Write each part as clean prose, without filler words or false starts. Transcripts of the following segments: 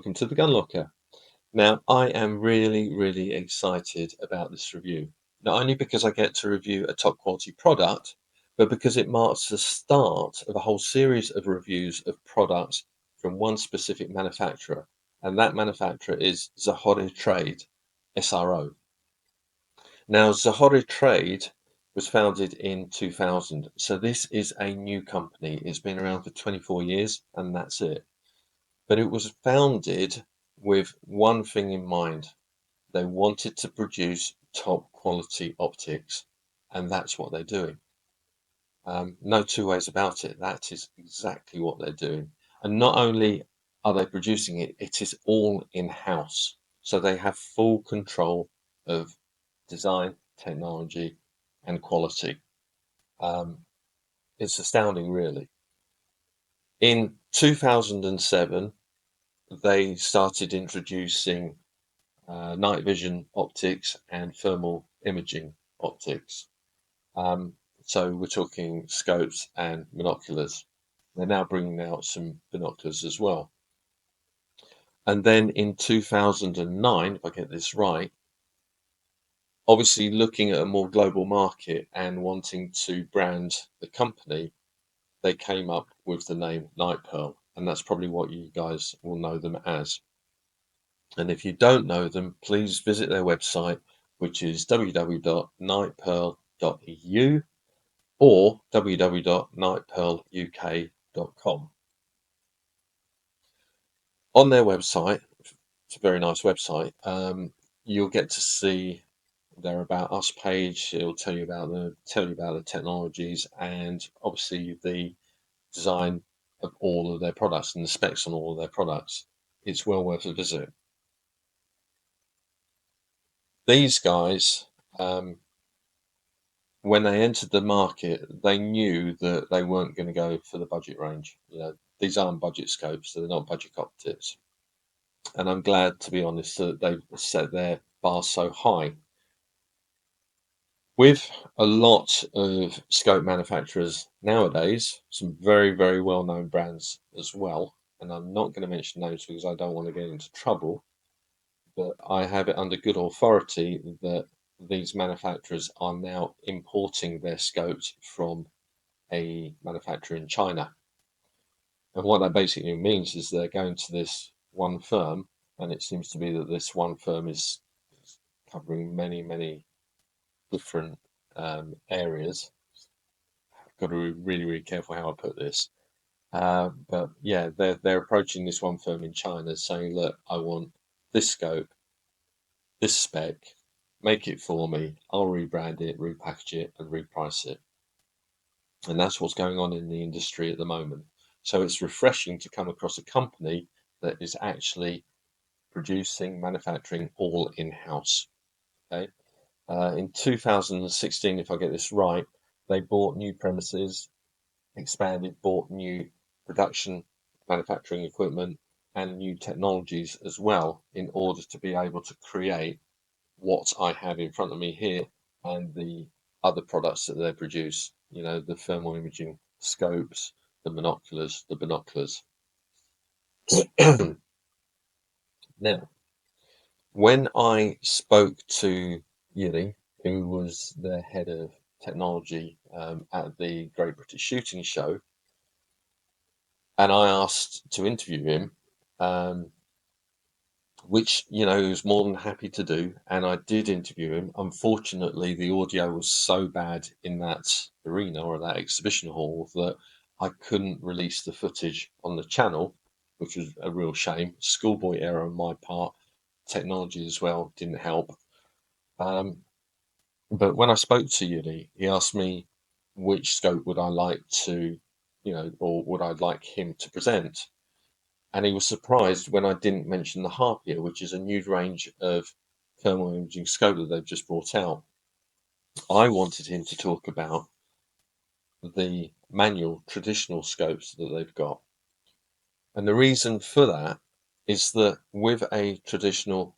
welcome to the GunLocker. Now, I am really excited about this review, not only because I get to review a top quality product, but because it marks the start of a whole series of reviews of products from one specific manufacturer, and that manufacturer is Zohore Trade, SRO. Now, Zohore Trade was founded in 2000, so this is a new company. It's been around for 24 years, and that's it. But it was founded with one thing in mind. They wanted to produce top quality optics, and that's what they're doing. No two ways about it. That is exactly what they're doing. And not only are they producing it, it is all in-house. So they have full control of design, technology, and quality. It's astounding, really. In 2007, they started introducing night vision optics and thermal imaging optics. So we're talking scopes and binoculars. They're now bringing out some binoculars as well. And then in 2009, if I get this right, obviously looking at a more global market and wanting to brand the company, they came up with the name Night Pearl, and that's probably what you guys will know them as. And if you don't know them, please visit their website, which is www.nightpearl.eu or www.nightpearluk.com. On their website, it's a very nice website, you'll get to see their About Us page. It'll tell you about the technologies and obviously the design of all of their products and the specs on all of their products. It's well worth a visit. These guys, when they entered the market, they knew that they weren't going to go for the budget range. These aren't budget scopes, so they're not budget optics. And I'm glad, to be honest, that they've set their bar so high. With a lot of scope manufacturers nowadays, some very well-known brands as well, and I'm not going to mention names because I don't want to get into trouble, but I have it under good authority that these manufacturers are now importing their scopes from a manufacturer in China. And what that basically means is they're going to this one firm, and it seems to be that this one firm is covering many different areas. I've got to be really careful how I put this. But yeah, they're approaching this one firm in China saying, look, I want this scope, this spec, make it for me, I'll rebrand it, repackage it, and reprice it. And that's what's going on in the industry at the moment. So it's refreshing to come across a company that is actually producing, manufacturing all in-house. Okay. In 2016, if I get this right, they bought new premises, expanded, bought new production manufacturing equipment and new technologies as well in order to be able to create what I have in front of me here and the other products that they produce, the thermal imaging scopes, the binoculars. Now, when I spoke to Yuri, who was the head of technology at the Great British Shooting Show, and I asked to interview him, which he was more than happy to do, and I did interview him. Unfortunately, the audio was so bad in that arena or that exhibition hall that I couldn't release the footage on the channel, which was a real shame. Schoolboy error on my part. Technology as well didn't help. But when I spoke to Yuri, he asked me which scope would I like to, or would I like him to present. And he was surprised when I didn't mention the Harpier, which is a new range of thermal imaging scope that they've just brought out. I wanted him to talk about the manual traditional scopes that they've got. And the reason for that is that with a traditional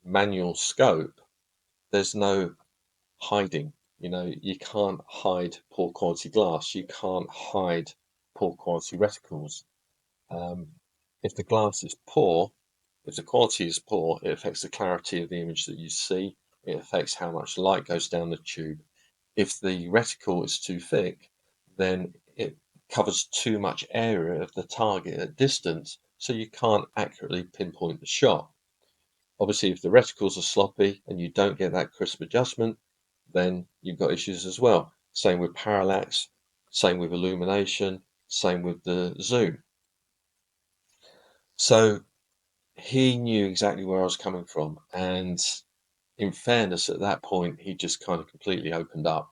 manual scope, there's no hiding. You can't hide poor quality glass. You can't hide poor quality reticles. If the glass is poor, If the quality is poor, it affects the clarity of the image that you see. It affects how much light goes down the tube. If the reticle is too thick, then it covers too much area of the target at distance, so you can't accurately pinpoint the shot. Obviously, if the reticles are sloppy and you don't get that crisp adjustment, then you've got issues as well. Same with parallax, same with illumination, same with the zoom. So he knew exactly where I was coming from, and in fairness, at that point, he just kind of completely opened up,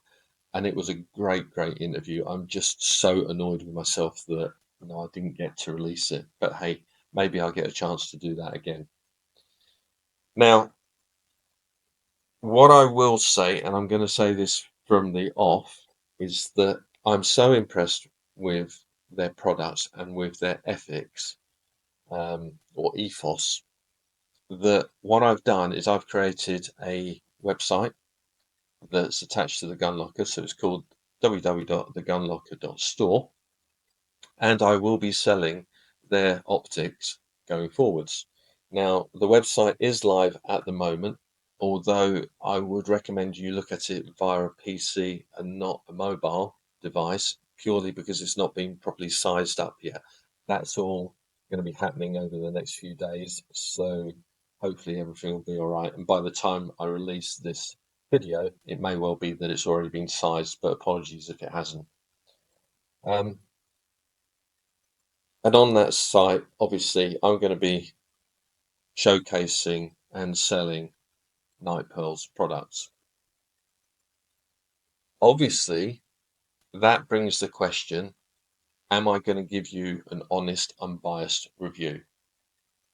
and it was a great interview. I'm just so annoyed with myself that I didn't get to release it. But hey, maybe I'll get a chance to do that again. Now, what I will say, and I'm going to say this from the off, is that I'm so impressed with their products and with their ethics, or ethos, that what I've done is I've created a website that's attached to the GunLocker. So it's called www.thegunlocker.store, and I will be selling their optics going forwards. Now, the website is live at the moment, although I would recommend you look at it via a PC and not a mobile device, purely because it's not been properly sized up yet. That's all going to be happening over the next few days, so hopefully everything will be all right. And by the time I release this video, it may well be that it's already been sized, but apologies if it hasn't. Um, and on that site, obviously, I'm going to be showcasing and selling Night Pearl's products. Obviously, that brings the question, am I going to give you an honest, unbiased review?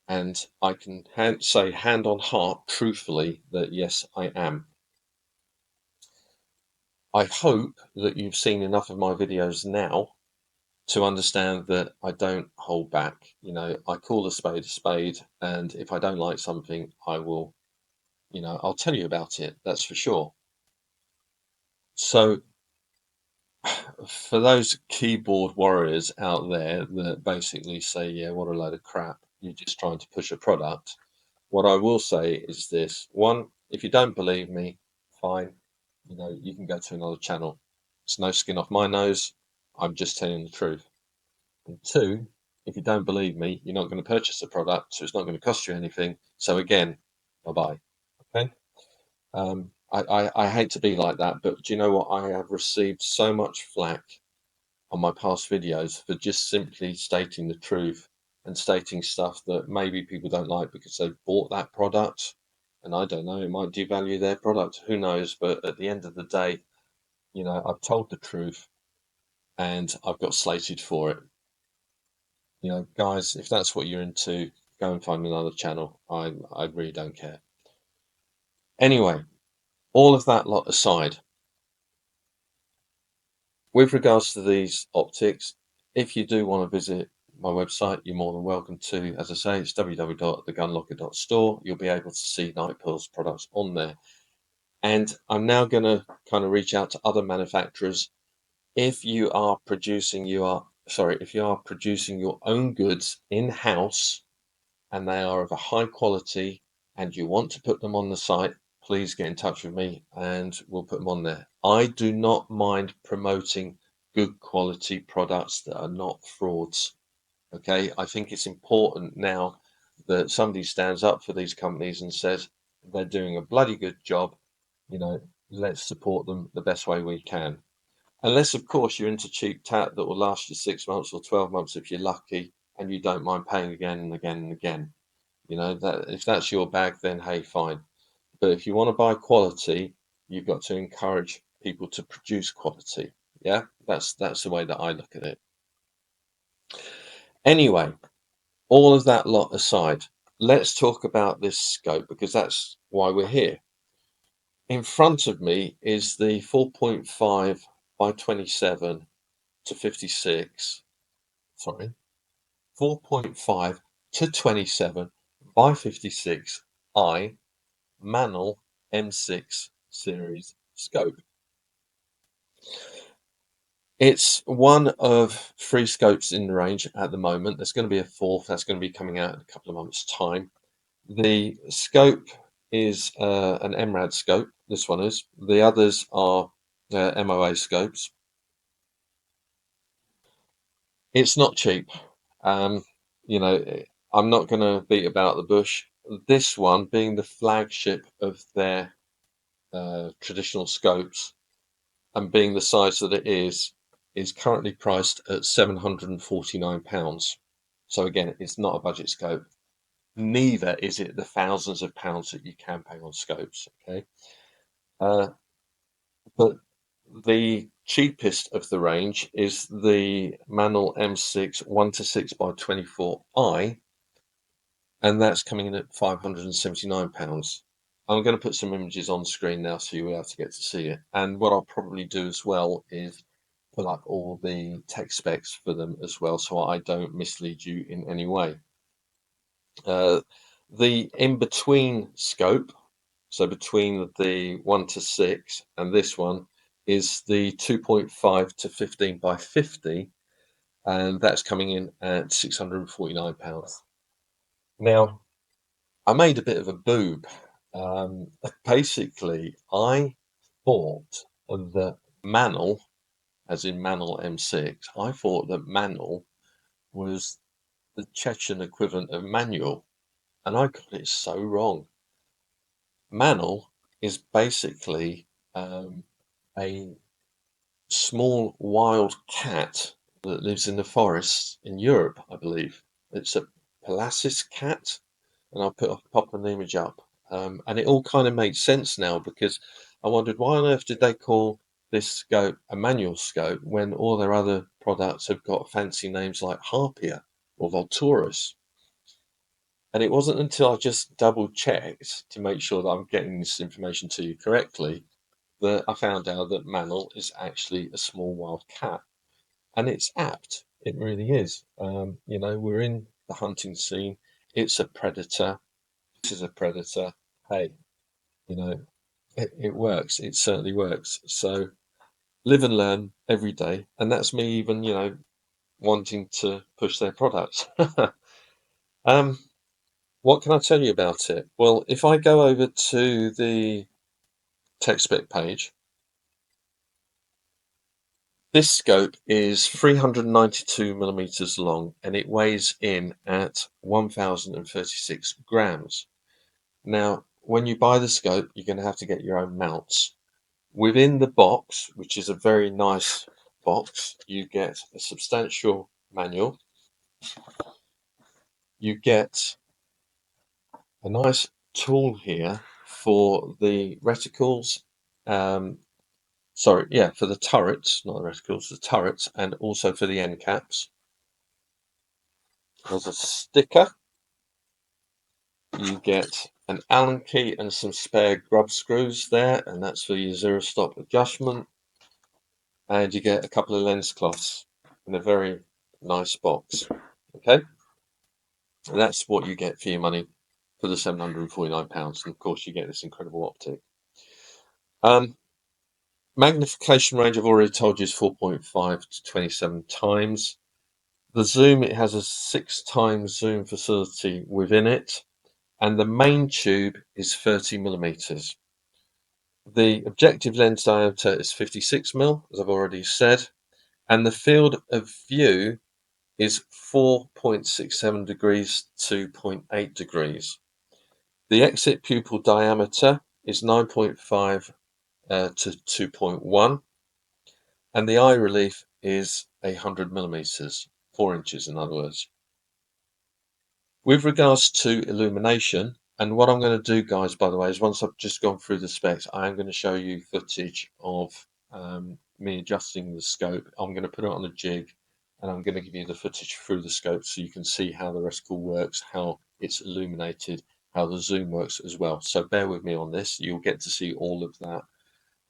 And I can say hand on heart, truthfully, that yes, I am. I hope that you've seen enough of my videos now to understand that I don't hold back. I call a spade, and if I don't like something, I will, I'll tell you about it, that's for sure. So, for those keyboard warriors out there that basically say, yeah, what a load of crap, you're just trying to push a product, what I will say is this: one, if you don't believe me, fine, you can go to another channel. It's no skin off my nose. I'm just telling the truth. And two, if you don't believe me, you're not going to purchase the product, so it's not going to cost you anything. So again, bye bye. Okay. I hate to be like that, but do you know what? I have received so much flack on my past videos for just simply stating the truth and stating stuff that maybe people don't like because they bought that product. And I don't know, it might devalue their product. Who knows? But at the end of the day, I've told the truth and I've got slated for it. Guys, if that's what you're into, go and find another channel. I really don't care. Anyway, all of that lot aside, with regards to these optics, if you do want to visit my website, you're more than welcome to. As I say, it's www.thegunlocker.store. You'll be able to see Night Pearl's products on there. And I'm now going to kind of reach out to other manufacturers. If you are producing your own goods in-house, and they are of a high quality and you want to put them on the site, please get in touch with me and we'll put them on there. I do not mind promoting good quality products that are not frauds. Okay, I think it's important now that somebody stands up for these companies and says they're doing a bloody good job. Let's support them the best way we can. Unless, of course, you're into cheap tat that will last you 6 months or 12 months if you're lucky, and you don't mind paying again and again and again. That if that's your bag, then hey, fine. But if you want to buy quality, you've got to encourage people to produce quality. Yeah, that's the way that I look at it. Anyway, all of that lot aside, let's talk about this scope because that's why we're here. In front of me is the 4.5 by 27 to 56. Sorry, 4.5 to 27 by 56 I Manul M6 series scope. It's one of three scopes in the range at the moment. There's going to be a fourth that's going to be coming out in a couple of months' time. The scope is an MRAD scope. This one is. The others are MOA scopes. It's not cheap. Um, you know, I'm not going to beat about the bush. This one, being the flagship of their traditional scopes and being the size that it is currently priced at £749. So again, it's not a budget scope. Neither is it the thousands of pounds that you can pay on scopes. Okay, uh, but the cheapest of the range is the Manul M6 1 to 6 by 24i, and that's coming in at £579. I'm going to put some images on screen now so you'll be able to get to see it. And what I'll probably do as well is pull up all the tech specs for them as well so I don't mislead you in any way. Uh, the in-between scope, so between the 1 to 6 and this one, is the 2.5 to 15 by 50, and that's coming in at £649. Now, I made a bit of a boob. Basically, I thought that Manul, as in Manul M6, I thought that Manul was the Chechen equivalent of manual, and I got it so wrong. Manul is basically a small wild cat that lives in the forests in Europe, I believe. It's a Palacis cat, and I'll pop an image up. And it all kind of makes sense now because I wondered why on earth did they call this scope a manual scope when all their other products have got fancy names like Harpia or Volturus. And it wasn't until I just double checked to make sure that I'm getting this information to you correctly that I found out that Manul is actually a small wild cat. And it's apt. It really is. We're in the hunting scene. It's a predator. This is a predator. Hey, you know, it works. It certainly works. So live and learn every day. And that's me even, wanting to push their products. um, what can I tell you about it? Well, if I go over to the tech spec page, this scope is 392 millimeters long and it weighs in at 1036 grams. Now, when you buy the scope, you're going to have to get your own mounts. Within the box, which is a very nice box, you get a substantial manual. You get a nice tool here for the reticles. For the turrets, not the reticles, the turrets, and also for the end caps. There's a sticker. You get an Allen key and some spare grub screws there, and that's for your zero stop adjustment. And you get a couple of lens cloths in a very nice box. Okay, and that's what you get for your money for the £749. And of course, you get this incredible optic. Magnification range, I've already told you, is 4.5 to 27 times. The zoom, it has a 6 times zoom facility within it, and the main tube is 30 millimeters. The objective lens diameter is 56mm, as I've already said, and the field of view is 4.67 degrees to 0.8 degrees. The exit pupil diameter is 9.5 to 2.1, and the eye relief is 100 millimeters, 4 inches in other words. With regards to illumination, and what I'm going to do, guys, by the way, is once I've just gone through the specs, I am going to show you footage of me adjusting the scope. I'm going to put it on a jig, and I'm going to give you the footage through the scope so you can see how the reticle works, how it's illuminated, how the zoom works as well. So bear with me on this. You'll get to see all of that.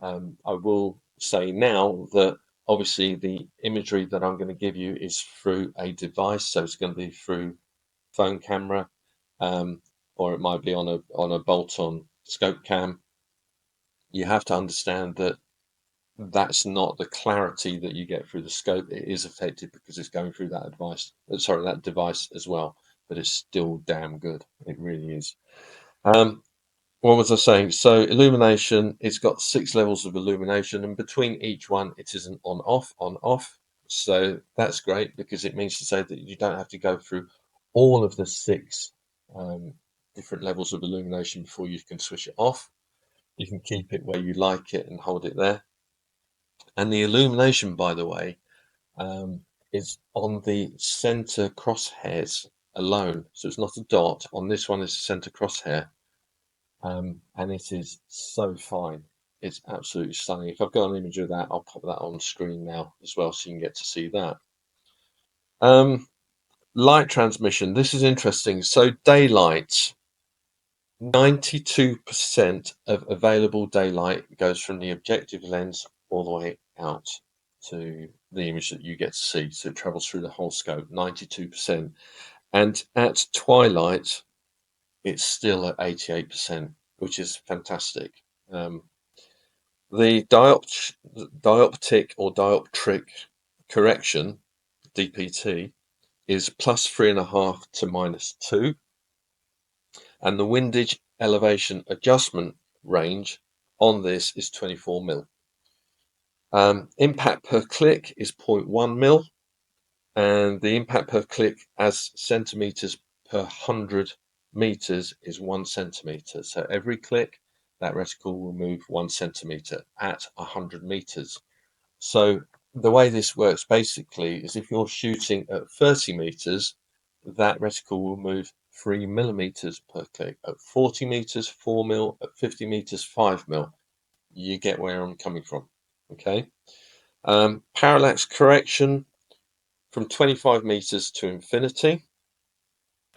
I will say now that obviously the imagery that I'm going to give you is through a device, so it's going to be through phone camera, or it might be on a bolt-on scope cam. You have to understand that that's not the clarity that you get through the scope. It is affected because it's going through that device as well. but it's still damn good. It really is. What was I saying? So illumination, it's got 6 levels of illumination, and between each one, it is an on-off, on-off. So that's great because it means to say that you don't have to go through all of the 6 different levels of illumination before you can switch it off. You can keep it where you like it and hold it there. And the illumination, by the way, is on the center crosshairs alone. So it's not a dot. On this one, it's a center crosshair. And it is so fine. It's absolutely stunning. If I've got an image of that, I'll pop that on screen now as well, so you can get to see that. Light transmission. This is interesting. So daylight, 92% of available daylight goes from the objective lens all the way out to the image that you get to see. So it travels through the whole scope, 92%. And at twilight, it's still at 88%, which is fantastic. The dioptic or dioptric correction, DPT, is +3.5 to -2, and the windage elevation adjustment range on this is 24 mil. Impact per click is 0.1 mil, and the impact per click as centimeters per 100 meters is 1 centimeter. So every click, that reticle will move 1 centimeter at 100 meters. So the way this works basically is if you're shooting at 30 meters, that reticle will move 3 millimeters per click. At 40 meters, 4 mil. At 50 meters, 5 mil. You get where I'm coming from. Okay. Parallax correction from 25 meters to infinity.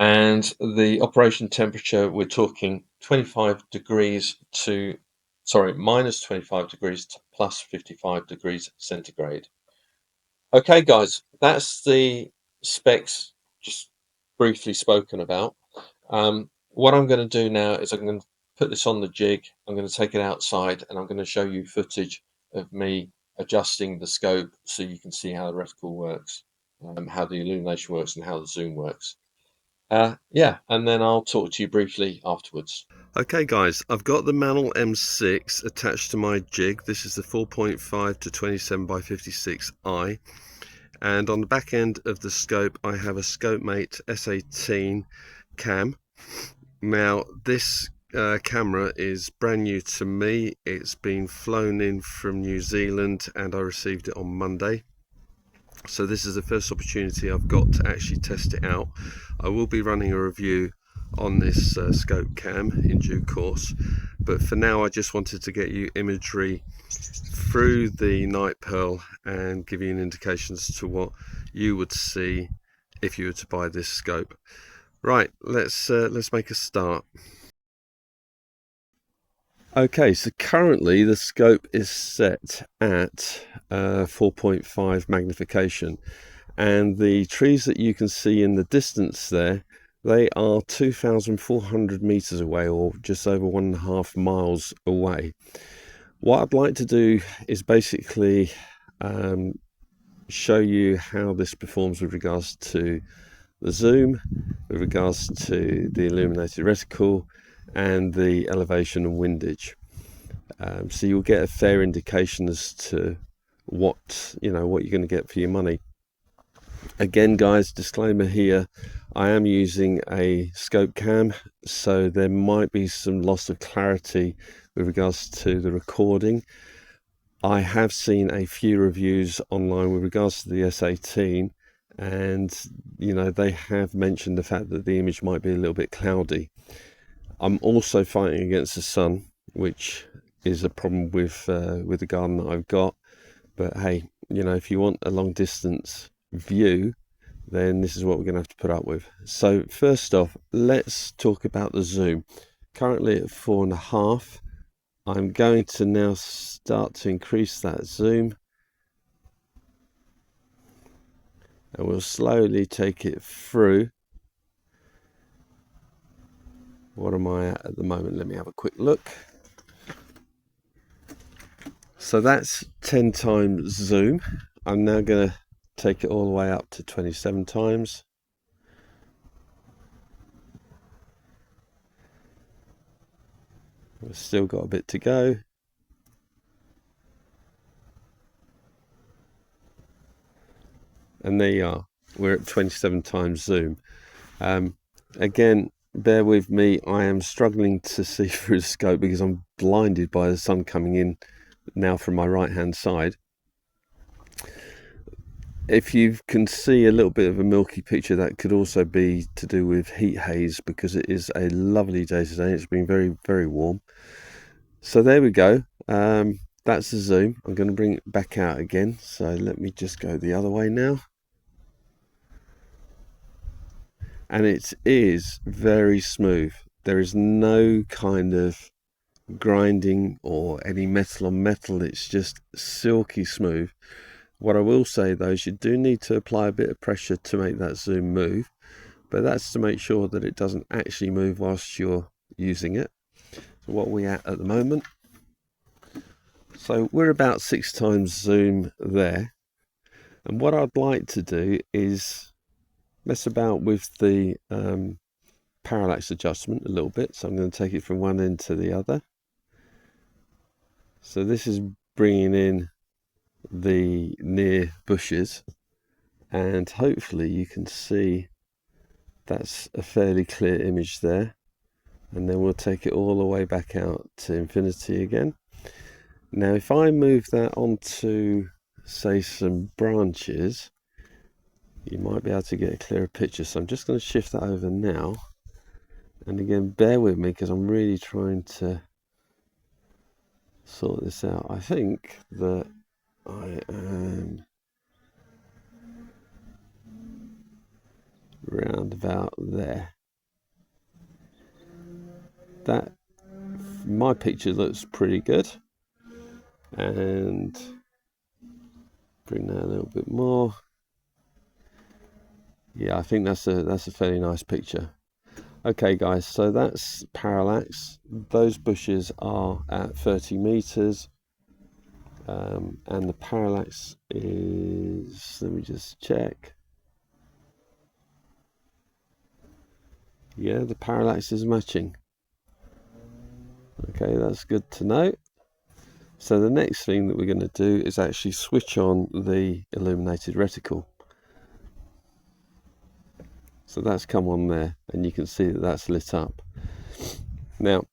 And the operation temperature, we're talking 25 degrees to, sorry, -25 degrees to +55 degrees centigrade. Okay, guys, that's the specs just briefly spoken about. What I'm going to do now is I'm going to put this on the jig. I'm going to take it outside and I'm going to show you footage of me adjusting the scope so you can see how the reticle works, how the illumination works, and how the zoom works. Yeah, and then I'll talk to you briefly afterwards. Okay guys, I've got the Manul M6 attached to my jig. This is the 4.5 to 27 by 56i, and on the back end of the scope I have a ScopeMate S18 cam. Now this camera is brand new to me. It's been flown in from New Zealand and I received it on Monday. So this is the first opportunity I've got to actually test it out. I will be running a review on this scope cam in due course, but for now I just wanted to get you imagery through the night pearl and give you an indication as to what you would see if you were to buy this scope. Right, let's make a start. Okay, so currently the scope is set at 4.5 magnification, and the trees that you can see in the distance there, they are 2,400 meters away, or just over 1.5 miles away. What I'd like to do is basically show you how this performs with regards to the zoom, with regards to the illuminated reticle, and the elevation and windage. So you'll get a fair indication as to what you're going to get for your money. Again, guys, disclaimer here, I am using a scope cam, so there might be some loss of clarity with regards to the recording. I have seen a few reviews online with regards to the S18, and they have mentioned the fact that the image might be a little bit cloudy. I'm also fighting against the sun, which is a problem with the garden that I've got. But hey, if you want a long distance view, then this is what we're going to have to put up with. So first off, let's talk about the zoom. Currently at 4.5. I'm going to now start to increase that zoom, and we'll slowly take it through. What am I at the moment? Let me have a quick look. So that's 10 times zoom. I'm now going to take it all the way up to 27 times. We've still got a bit to go. And there you are. We're at 27 times zoom. Again, bear with me. I am struggling to see through the scope because I'm blinded by the sun coming in now from my right hand side. If you can see a little bit of a milky picture, that could also be to do with heat haze, because it is a lovely day today. It's been very, very warm. So there we go. That's the zoom. I'm going to bring it back out again. So let me just go the other way now. And it is very smooth. There is no kind of grinding or any metal on metal. It's just silky smooth. What I will say though is you do need to apply a bit of pressure to make that zoom move, but that's to make sure that it doesn't actually move whilst you're using it. So what are we at the moment? So we're about 6 times zoom there. And what I'd like to do is mess about with the parallax adjustment a little bit. So I'm going to take it from one end to the other. So this is bringing in the near bushes, and hopefully you can see that's a fairly clear image there. And then we'll take it all the way back out to infinity again. Now if I move that onto, say, some branches, you might be able to get a clearer picture. So I'm just going to shift that over now. And again, bear with me because I'm really trying to sort this out. I think that I am round about there. That, my picture looks pretty good. And bring that a little bit more. Yeah, I think that's a fairly nice picture. Okay guys, so that's parallax. Those bushes are at 30 meters. And the parallax is, let me just check. Yeah, the parallax is matching. Okay, that's good to know. So the next thing that we're going to do is actually switch on the illuminated reticle. So that's come on there, and you can see that that's lit up. Now,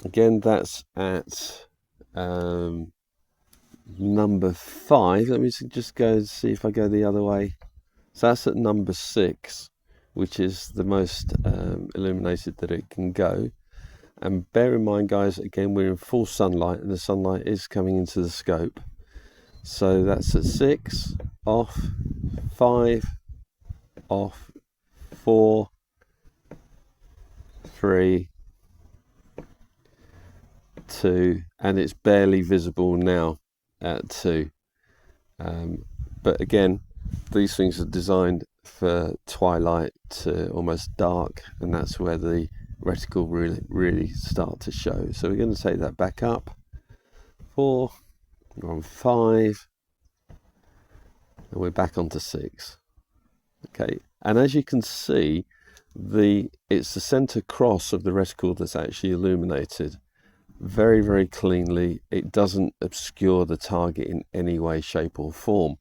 again, that's at number 5. Let me just go and see if I go the other way. So that's at number 6, which is the most illuminated that it can go. And bear in mind, guys, again, we're in full sunlight, and the sunlight is coming into the scope. So that's at 6, off, 5, off, 4, 3, 2, and it's barely visible now at 2. But again, these things are designed for twilight to almost dark, and that's where the reticle really start to show. So we're going to take that back up. 4, we're on 5, and we're back onto 6. Okay, and as you can see, it's the center cross of the reticle that's actually illuminated very, very cleanly. It doesn't obscure the target in any way, shape or form.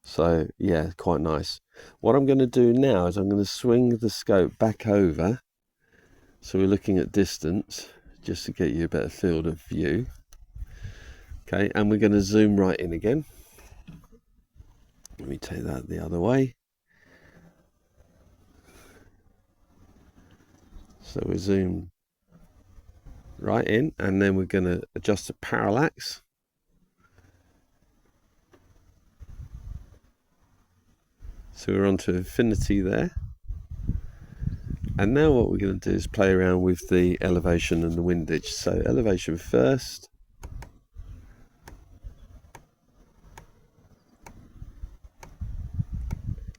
So yeah, quite nice. What I'm going to do now is I'm going to swing the scope back over, so we're looking at distance, just to get you a better field of view. Okay, and we're going to zoom right in again. Let me take that the other way. So we zoom right in, and then we're going to adjust the parallax. So we're on to infinity there. And now what we're going to do is play around with the elevation and the windage. So elevation first.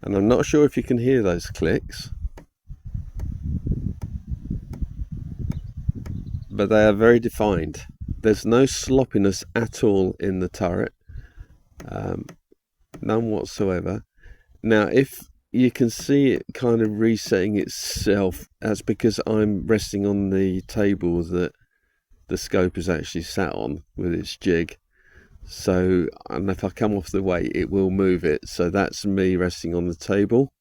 And I'm not sure if you can hear those clicks, but they are very defined. There's no sloppiness at all in the turret, none whatsoever. Now if you can see it kind of resetting itself, that's because I'm resting on the table that the scope is actually sat on with its jig. So, and if I come off the weight, it will move it. So that's me resting on the table.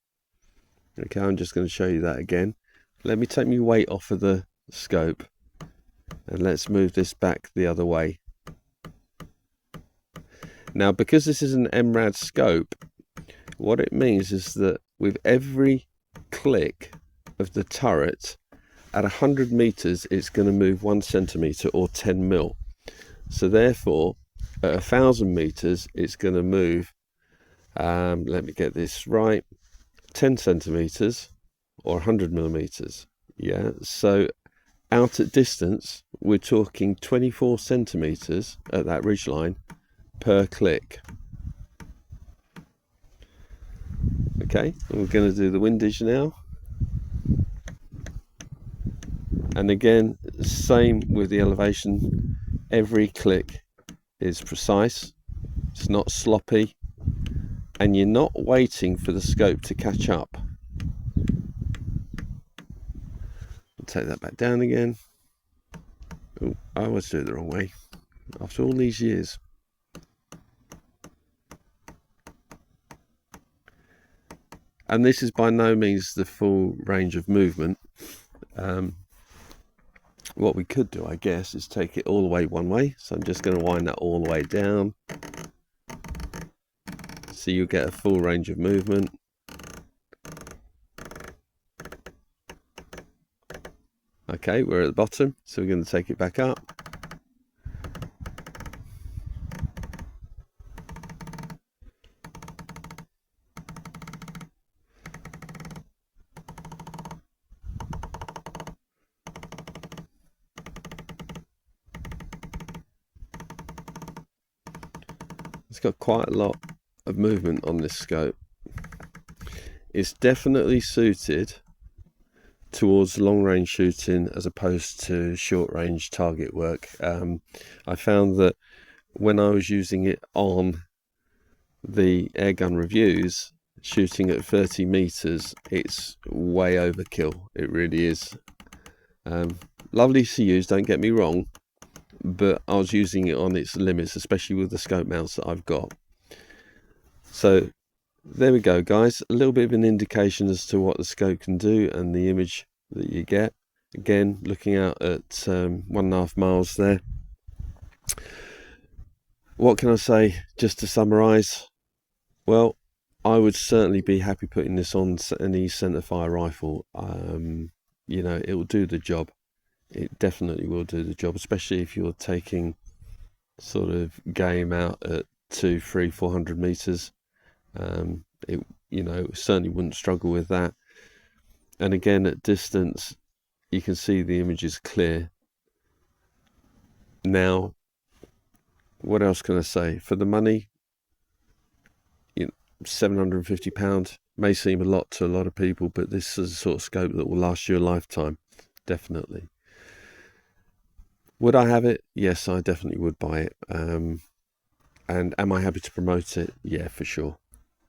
Okay, I'm just going to show you that again. Let me take my weight off of the scope, and let's move this back the other way. Now, because this is an MRAD scope, what it means is that with every click of the turret, at 100 meters, it's going to move 1 centimeter or 10 mil. So therefore, at 1,000 meters, it's going to move, let me get this right, 10 centimeters or 100 millimeters. Yeah, so out at distance, we're talking 24 centimeters at that ridgeline per click. Okay, we're going to do the windage now. And again, same with the elevation. Every click is precise. It's not sloppy. And you're not waiting for the scope to catch up. I'll take that back down again. Oh, I always do it the wrong way after all these years. And this is by no means the full range of movement. What we could do, I guess, is take it all the way one way. So I'm just going to wind that all the way down. So you get a full range of movement. Okay, we're at the bottom, so we're going to take it back up. It's got quite a lot of movement on this scope. It's definitely suited towards long range shooting as opposed to short range target work. I found that when I was using it on the airgun reviews, shooting at 30 meters, it's way overkill. It really is. Lovely to use, don't get me wrong, but I was using it on its limits, especially with the scope mounts that I've got. So there we go, guys, a little bit of an indication as to what the scope can do and the image that you get. Again, looking out at 1.5 miles there. What can I say just to summarize? Well, I would certainly be happy putting this on any centerfire rifle. You know, it will do the job. It definitely will do the job, especially if you're taking sort of game out at 200, 300, 400 meters. It, you know, certainly wouldn't struggle with that. And again, at distance, you can see the image is clear. Now, what else can I say? For the money, you know, £750 may seem a lot to a lot of people, but this is a sort of scope that will last you a lifetime, definitely. Would I have it? Yes, I definitely would buy it. And am I happy to promote it? Yeah, for sure.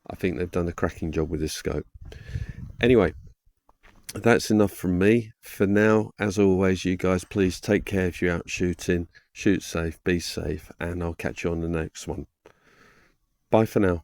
I think they've done a cracking job with this scope. Anyway, that's enough from me for now. As always, you guys, please take care if you're out shooting. Shoot safe, be safe, and I'll catch you on the next one. Bye for now.